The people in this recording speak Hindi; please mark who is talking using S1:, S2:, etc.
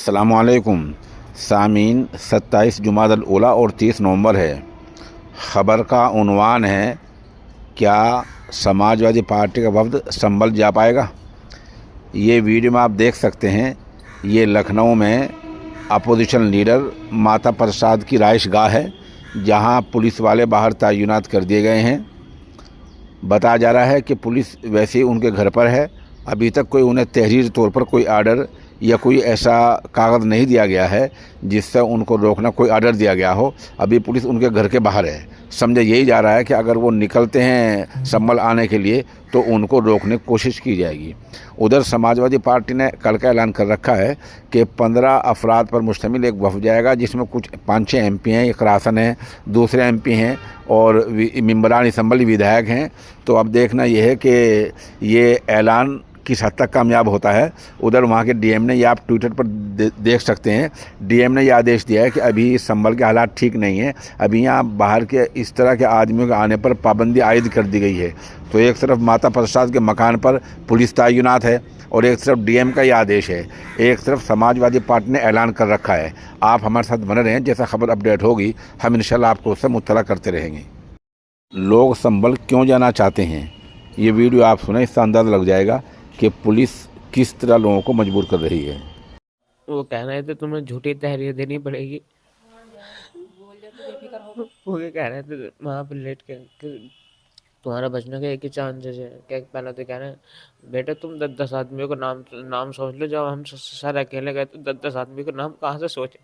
S1: अस्सलामुअलैकुम सामीन। 27 जुमादल उला और 30 नवंबर है। ख़बर का उन्वान है, क्या समाजवादी पार्टी का वफ़द संभल जा पाएगा। ये वीडियो में आप देख सकते हैं। ये लखनऊ में अपोजिशन लीडर माता प्रसाद की राइश गाह है, जहां पुलिस वाले बाहर तैनात कर दिए गए हैं। बताया जा रहा है कि पुलिस वैसे ही उनके घर पर है। अभी तक कोई उन्हें तहरीर तौर पर कोई आर्डर या कोई ऐसा कागज़ नहीं दिया गया है जिससे उनको रोकना कोई आर्डर दिया गया हो। अभी पुलिस उनके घर के बाहर है। समझा यही जा रहा है कि अगर वो निकलते हैं संभल आने के लिए तो उनको रोकने की कोशिश की जाएगी। उधर समाजवादी पार्टी ने कल का ऐलान कर रखा है कि 15 अफराद पर मुश्तमिल एक वफ़द जाएगा, जिसमें कुछ 5-6 MP हैं, एक रासन है, दूसरे MP हैं और मेंबरान असम्बली विधायक हैं। तो अब देखना यह है कि ये ऐलान किस हद तक कामयाब होता है। उधर वहाँ के DM ने, ये आप ट्विटर पर देख सकते हैं, DM ने यह आदेश दिया है कि अभी संभल के हालात ठीक नहीं है। अभी यहाँ बाहर के इस तरह के आदमियों के आने पर पाबंदी आयद कर दी गई है। तो एक तरफ माता प्रसाद के मकान पर पुलिस तैनात है और एक तरफ DM का ये आदेश है, एक तरफ समाजवादी पार्टी ने ऐलान कर रखा है। आप हमारे साथ बने रहें, जैसा खबर अपडेट होगी हम इंशाल्लाह आपको उससे मुत्तला करते रहेंगे। लोग संभल क्यों जाना चाहते हैं, ये वीडियो आप सुने, इससे अंदाज़ा लग जाएगा कि पुलिस किस तरह लोगों को मजबूर कर रही है।
S2: वो कह रहे थे तुम्हें झूठी तहरीर देनी पड़ेगी। वो ये कह रहे थे वहाँ पर लेट के कि तुम्हारा बचने का एक ही चांसेस है। क्या पहले तो कह रहे हैं बेटा तुम 10-10 आदमियों को नाम नाम सोच लो। जब हम सर अकेले गए तो 10-10 आदमी को नाम कहाँ से सोचे।